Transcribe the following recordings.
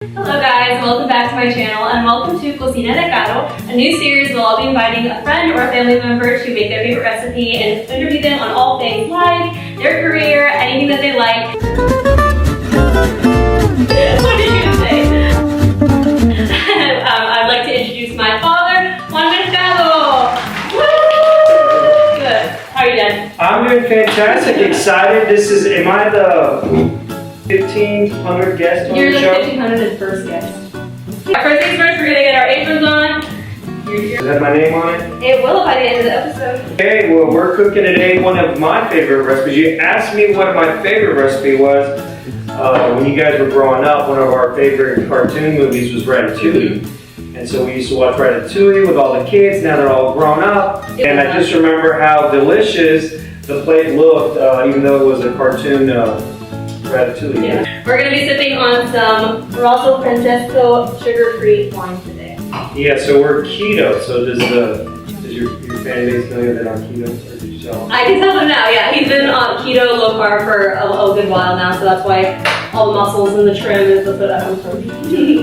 Hello guys, welcome back to my channel and welcome to Cocina de Caro, a new series where I'll be inviting a friend or a family member to make their favorite recipe and interview them on all things life, their career, anything that they like. What did you say? I'd like to introduce my father, Juan Mercado. Woo! Good. How are you, Dad? I'm doing fantastic, excited. This is, am I the 1,500 guest on You're the the show? 1,501st guest. First things first, we're gonna get our aprons on. Does that have my name on it? It will by the end of the episode. Okay, well, we're cooking today one of my favorite recipes. You asked me what my favorite recipe was. When you guys were growing up, one of our favorite cartoon movies was Ratatouille. And so we used to watch Ratatouille with all the kids. Now they're all grown up. And I just remember how delicious the plate looked, even though it was a cartoon Ratatouille. Yeah. We're going to be sipping on some Rosso Francesco sugar-free wine today. Yeah, so we're keto. So does your fan base know that I'm keto, or did you tell them? I can tell them now, yeah. He's been on keto, low carb for a good while now, so that's why all the muscles and the trim is what that comes from.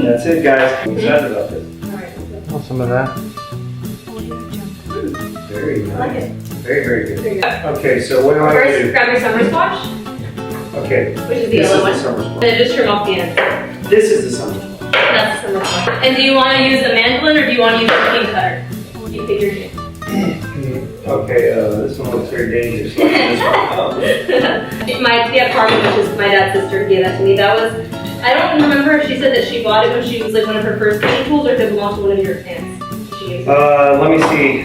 That's it, guys. I'm excited about this. Alright, Want some of that? Very nice. I like it. Very, very good. There you go. Okay, so what do I First, do? grab your summer squash, Okay. which is the This yellow is the one. summer squash. And then just trim off the end. This is the summer squash. That's the summer squash. And do you want to use a mandolin or do you want to use a pin cutter? You pick your name. Okay, this one looks very dangerous. Yeah, Carmen, which is my dad's sister, gave that to me. That was, I don't remember if she said that she bought it when she was like one of her first cooking tools or if it belonged to one of your aunts. She gave it. Let me see.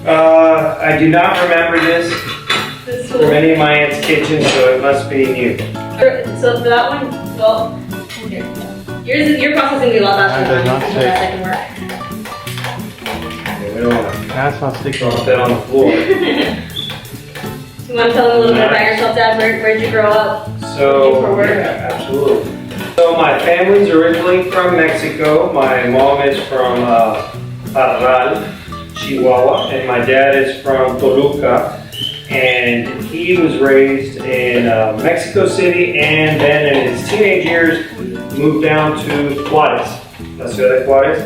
I do not remember this This from tool. any of my aunt's kitchen, so it must be new. So for that one, well, here. Your processing will be a lot faster Mine than does mine. not So that can work. Okay, we don't want to That's not sticky. drop that on the floor. You want to tell them a little bit about yourself, Dad? Where'd you grow up? So, yeah, absolutely. So my family's originally from Mexico. My mom is from Parral, Chihuahua, and my dad is from Toluca. And he was raised in Mexico City, and then in his teenage years moved down to Juarez, La Ciudad de Juarez.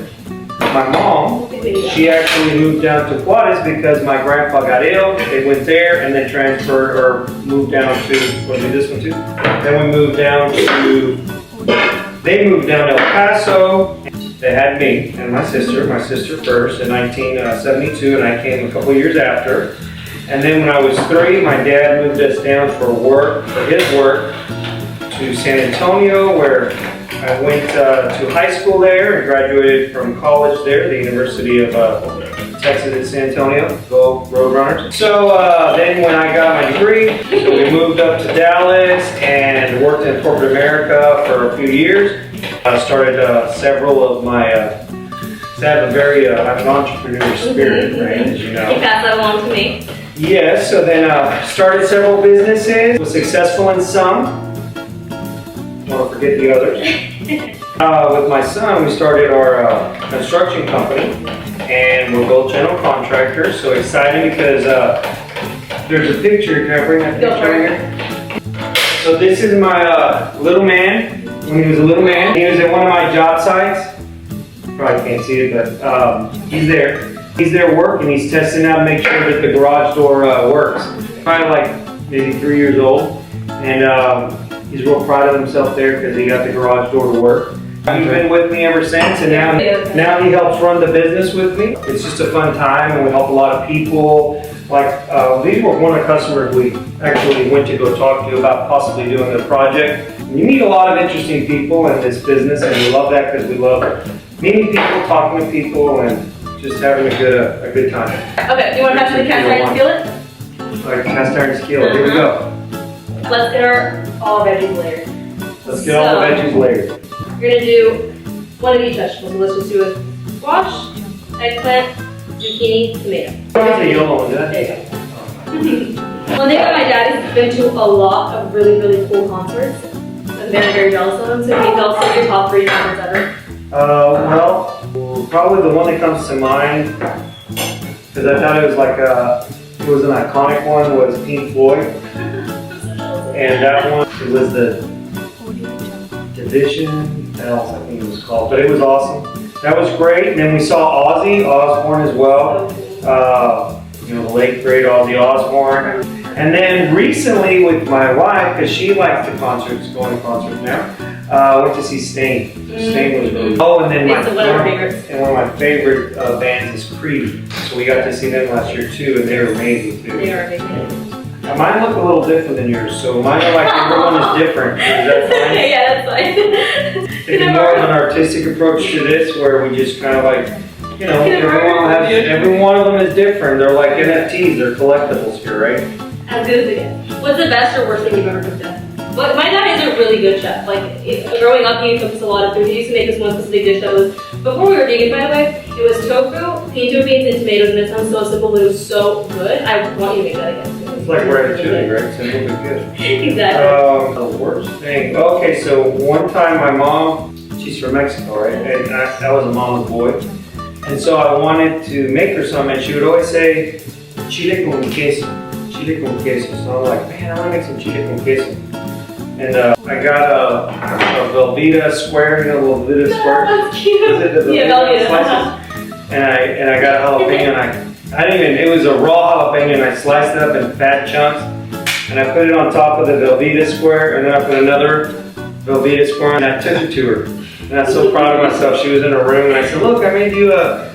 My mom, she actually moved down to Juarez because my grandpa got ill. They went there and then transferred or moved down to, what do this one too? Then we moved down to, they moved down to El Paso. They had me and my sister first in 1972, and I came a couple years after. And then when I was 3, my dad moved us down for his work to San Antonio, where I went to high school there and graduated from college there, the University of Texas at San Antonio. Go Roadrunners. So then when I got my degree, so we moved up to Dallas and worked in corporate America for a few years. I started several of my, I have an entrepreneur spirit, right, as you know. You pass that along to me. Yes, so then started several businesses, was successful in some. Don't forget the others. With my son, we started our construction company, and we're both general contractors. So exciting because there's a picture. Can I bring that Go picture for it. here? So this is my little man. When he was a little man, he was at one of my job sites. Probably can't see it, but he's there. He's there working. He's testing out to make sure that the garage door works. Probably like maybe 3 years old, and he's real proud of himself there because he got the garage door to work. He's been with me ever since, and now he helps run the business with me. It's just a fun time, and we help a lot of people. Like these were one of the customers we actually went to go talk to about possibly doing the project. You meet a lot of interesting people in this business, and we love that because we love meeting people, talking to people, and just having a good time. Okay, you want to pass me the cast iron skillet? Like cast iron skillet. Here we go. Let's get our all veggies layered. Let's get all the veggies layered. You're going to do one of each vegetable. So let's just do a squash, eggplant, zucchini, tomato. That's a yellow one, did I? There you go. One thing about my dad is he's been to a lot of really, really cool concerts. I'm very, very jealous of him. So can you tell us your top 3 concerts ever? Well, probably the one that comes to mind, because I thought it was like it was an iconic one, was Pink Floyd. And that one, it was the Division else I think it was called, but it was awesome. That was great. And then we saw Ozzy Osbourne as well. You know, the late great Ozzy Osbourne. And then recently with my wife, because she likes the concerts, going to concerts now, went to see Sting. Sting was really cool. Oh, and then one of my favorite bands is Creed. So we got to see them last year too, and they were amazing too. They are amazing. Now mine look a little different than yours, so mine are like everyone is different. Is that fine? Yeah, that's fine. Taking more of an artistic approach to this, where we just kind of like, you know, every one of them is different. They're like NFTs, they're collectibles here, right? As good as it gets. What's the best or worst thing you've ever cooked up? But my dad is a really good chef. Like, growing up, he cooked us a lot of food. He used to make this one specific dish that was, before we were vegan, by the way, it was tofu, pinto beans, and tomatoes, and it sounds so simple, but it was so good. I want you to make that again. It's like ratatouille, right? Simple but good. Exactly. The worst thing. Okay, so one time my mom, she's from Mexico, right? And I was a mama's boy. And so I wanted to make her something, and she would always say, chile con queso. Chile con queso. So I'm like, man, I want to make some chile con queso. And I got a Velveeta square, you know, Velveeta square. That's cute. Is it the Velveeta Velveeta. slices? And I got a jalapeno, and I didn't even, it was a raw jalapeno, and I sliced it up in fat chunks, and I put it on top of the Velveeta square, and then I put another Velveeta square, and I took it to her. And I'm so proud of myself. She was in her room, and I said, look, I made you a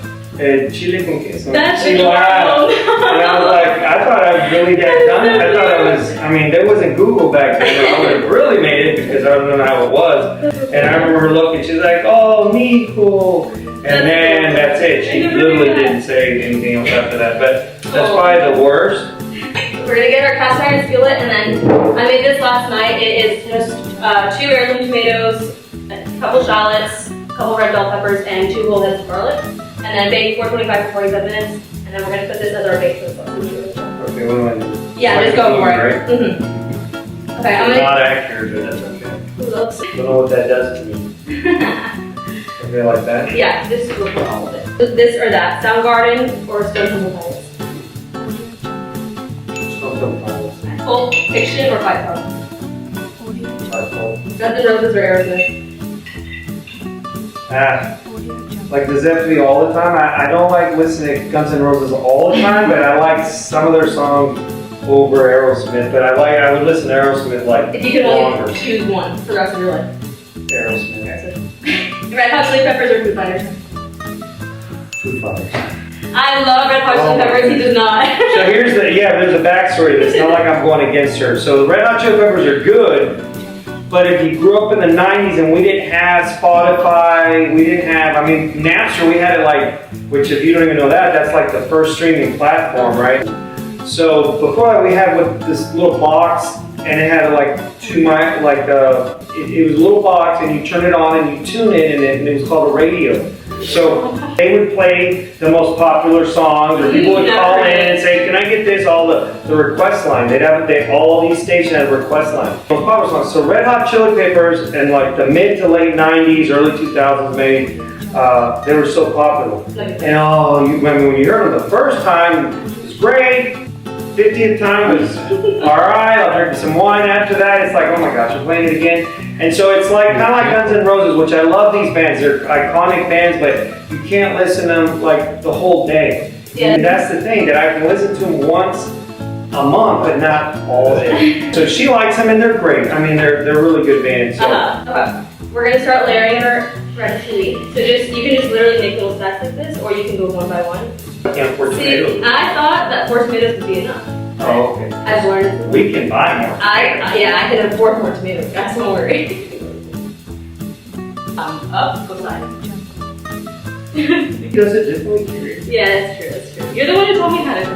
chile con queso. That's she laughed. And I was like, I thought I was really that done. I thought I was, I mean, there wasn't Google back then. I would have really made it because I don't know how it was. And I remember looking, she's like, oh, mijo. And then that's it. She literally didn't say anything else after that. But that's probably the worst. We're gonna get our cast iron skillet, and then I made this last night. It is just 2 heirloom tomatoes, a couple shallots, a couple red bell peppers, and 2 whole heads of garlic. And then bake 425 for 47 minutes. And then we're gonna put this as our bake sauce. Okay, what do I do? Yeah, just go for it. Right? Mm-hmm. Okay, I'm gonna. Not accurate, but that's okay. Looks. I don't know what that does to me. Okay, like that? Yeah, just go for all of it. This or that, Soundgarden or Stone Temple Pilots. Stone Pilots. Pulp Fiction or Fight Club. Fight Club. Guns N' Roses or Aerosmith. Like, does that have to be all the time? I don't like listening to Guns N' Roses all the time, but I like some of their songs over Aerosmith. But I would listen to Aerosmith like if you could longer. only choose one for the rest of your life. Aerosmith. Red Hot Chili Peppers or Foo Fighters? Foo Fighters. I love Red Hot Chili Peppers, he does not. So here's there's a backstory to this. It's not like I'm going against her. So the Red Hot Chili Peppers are good, but if you grew up in the 90s and we didn't have Spotify, we didn't have, I mean, Napster, we had it like, which if you don't even know that, that's like the first streaming platform, right? So before that we had with this little box, and it had like it was a little box, and you turn it on and you tune it, and it was called a radio. So they would play the most popular songs, or people would call in and say, can I get this? All the request line. All these stations had a request line. Most popular songs. So Red Hot Chili Peppers in like the mid to late 90s, early 2000s maybe, they were so popular. And when you heard them the first time, it was great. 50th time was all right. I'll drink some wine after that. It's like, oh my gosh, we're playing it again. And so it's like kind of like Guns N' Roses, which I love these bands. They're iconic bands, but you can't listen to them like the whole day. Yeah. And that's the thing, that I can listen to them once a month, but not all day. So she likes them, and they're great. I mean, they're really good bands. So. Okay. We're gonna start layering our ratatouille. So you can just literally make little stacks like this, or you can go one by one. I can't afford tomatoes. I thought that 4 tomatoes would be enough. Oh, okay. I've learned. We can buy more. I can afford more tomatoes. That's no worry. Up, go side. Does it differently? Yeah, that's true. You're the one who told me how to cook.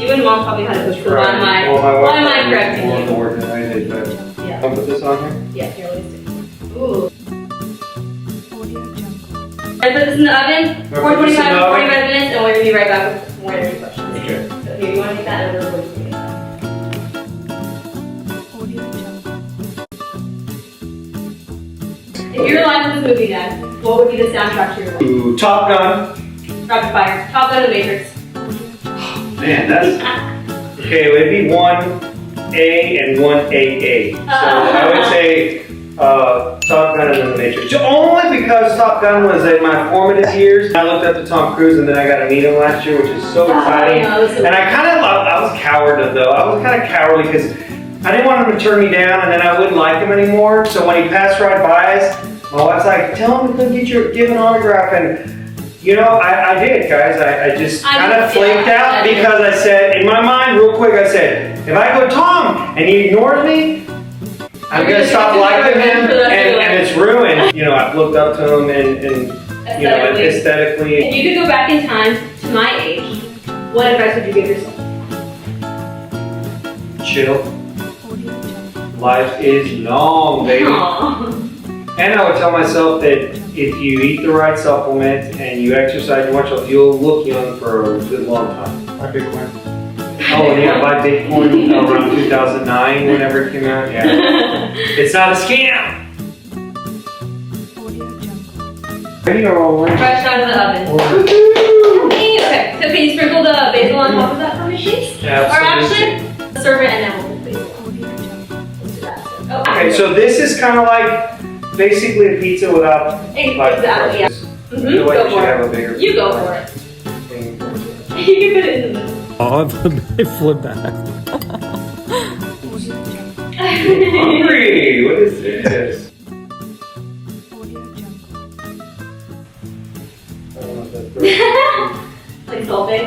You and Mom taught me how to cook. So right. why am I correcting you? More than I did, but yeah. I'll put this on here. Yeah, here, let me see. Ooh. I put this in the oven, 425 to 45 minutes, and we're gonna be right back with more interview questions. Okay. So here, you wanna take that, and we're going to take that. If you're alive with this movie, Dad, what would be the soundtrack to your life? Ooh, Top Gun. Rapid fire. Top Gun: The Matrix. Man, that's okay. It'd be 1A and 1AA. So I would say Top Gun and then The Matrix. Only because Top Gun was in my formative years. I looked up to Tom Cruise and then I got to meet him last year, which is so exciting. And I was cowardly though. I was kind of cowardly because I didn't want him to turn me down and then I wouldn't like him anymore. So when he passed right by us, my wife's like, tell him to come give an autograph. And you know, I did, guys. I just kind of flaked out because I said, in my mind, real quick, I said, if I go Tom and he ignores me, I'm going to stop liking him and it's ruined. You know, I've looked up to him and you know, aesthetically. If you could go back in time to my age, what advice would you give yourself? Chill. Life is long, baby. Aww. And I would tell myself that if you eat the right supplement and you exercise and watch yourself, you'll look young for a good long time. My Bitcoin. Oh, and yeah, buy Bitcoin around 2009, whenever it came out. Yeah. It's not a scam. Ready or all right? Fresh out of the oven. Okay, so can you sprinkle the basil on top of that for me, please? Yeah, or actually, serve it and then we'll put basil on. Let's do that. Okay, so this is kind of like basically a pizza without like exactly, yeah. I feel like you should have a bigger. You go for it. thing. You can put it in the middle. Oh, they flip back. Hungry! What is this? I don't know if that's right. Like salty.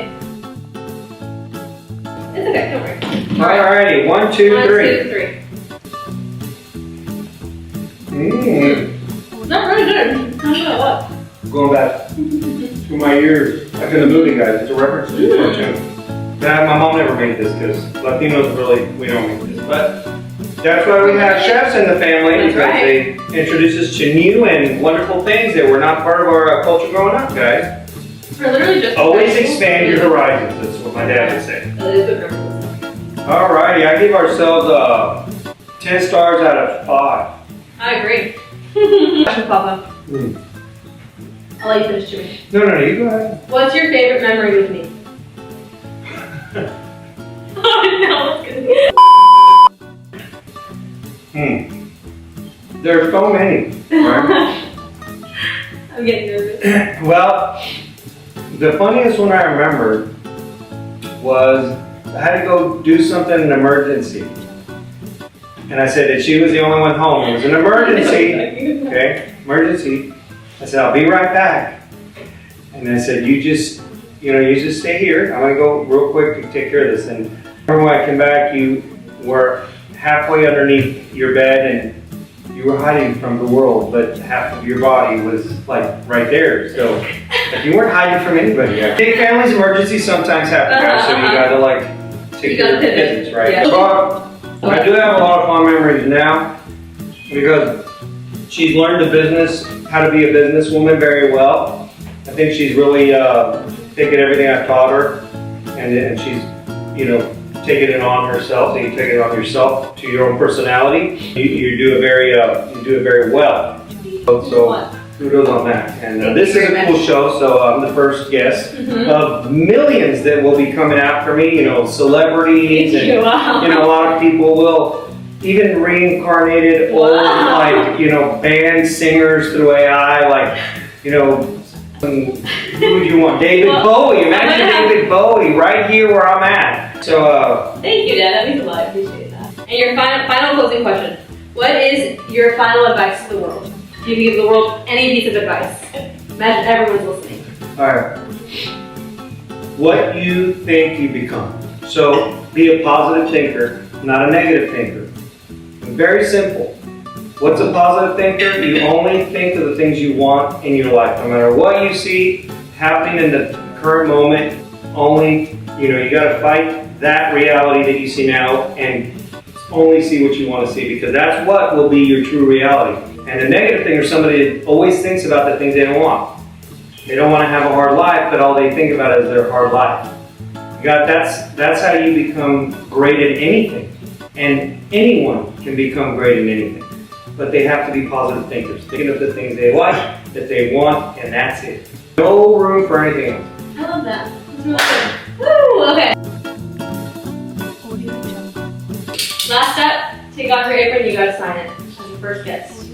It's okay, don't worry. Alrighty, 1, 2, 3. 1, 2, 3. Not really good. I don't know what. Going back to my years. Back in the movie, guys. It's a reference to the cartoon. My mom never made this because Latinos really, we don't make this. But that's why we have chefs in the family, because they introduce us to new and wonderful things that were not part of our culture growing up, guys. We're literally just Always expand your horizons. That's what my dad would say. That is good reference. Alrighty, I give ourselves 10 stars out of 5. I agree. Papa. I'll let you finish chewing. No, you go ahead. What's your favorite memory with me? Oh no, There's so many. Right? I'm getting nervous. Well, the funniest one I remember was I had to go do something in an emergency. And I said that she was the only one home. It was an emergency. Okay, emergency. I said, I'll be right back. And I said, you just stay here. I'm gonna go real quick to take care of this. And I remember when I came back, you were halfway underneath your bed and you were hiding from the world, but half of your body was like right there. So like, you weren't hiding from anybody. Big families emergencies sometimes happen, guys. So you gotta like take care of business, right? Yeah. But I do have a lot of fond memories now because she's learned the business, how to be a businesswoman very well. I think she's really taken everything I've taught her, and she's, taking it on herself. So you take it on yourself to your own personality. You do it very well. So kudos on that. And this is a cool show. So I'm the first guest of millions that will be coming after me. Celebrities and a lot of people will. Even reincarnated old band singers through AI, who would you want? David Bowie. Imagine David Bowie right here where I'm at. So thank you, Dad. That means a lot. I appreciate that. And your final closing question. What is your final advice to the world? If you could give the world any piece of advice. Imagine everyone's listening. Alright. What you think you become. So be a positive thinker, not a negative thinker. Very simple. What's a positive thinker? You only think of the things you want in your life. No matter what you see happening in the current moment, you gotta fight that reality that you see now and only see what you want to see, because that's what will be your true reality. And the negative thing is somebody that always thinks about the things they don't want. They don't want to have a hard life, but all they think about is their hard life. That's how you become great at anything. And anyone can become great in anything. But they have to be positive thinkers, thinking of the things they like, that they want, and that's it. No room for anything else. I love that. That's really good. Woo! Okay. Last step, take off your apron, you gotta sign it as your first guest.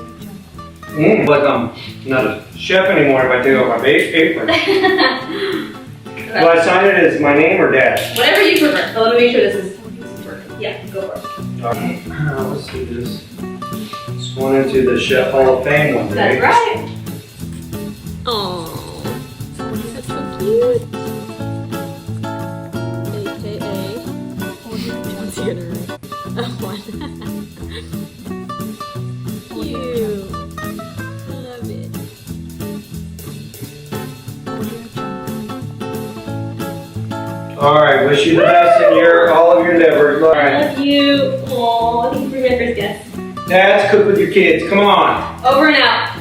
Like I'm not a chef anymore if I take off my apron. Do I sign it as my name or Dad? Whatever you prefer. So let me make sure this is working. Yeah, go for it. Let's see this. It's going into the Chef Hall of Fame one day. That's right. Oh, that's so cute. AKA, let's get it right. Cute. I love it. All right, wish you the best in all of your endeavors. All I right, love you. Oh, thank you for being my first guest. Dads, cook with your kids. Come on. Over and out.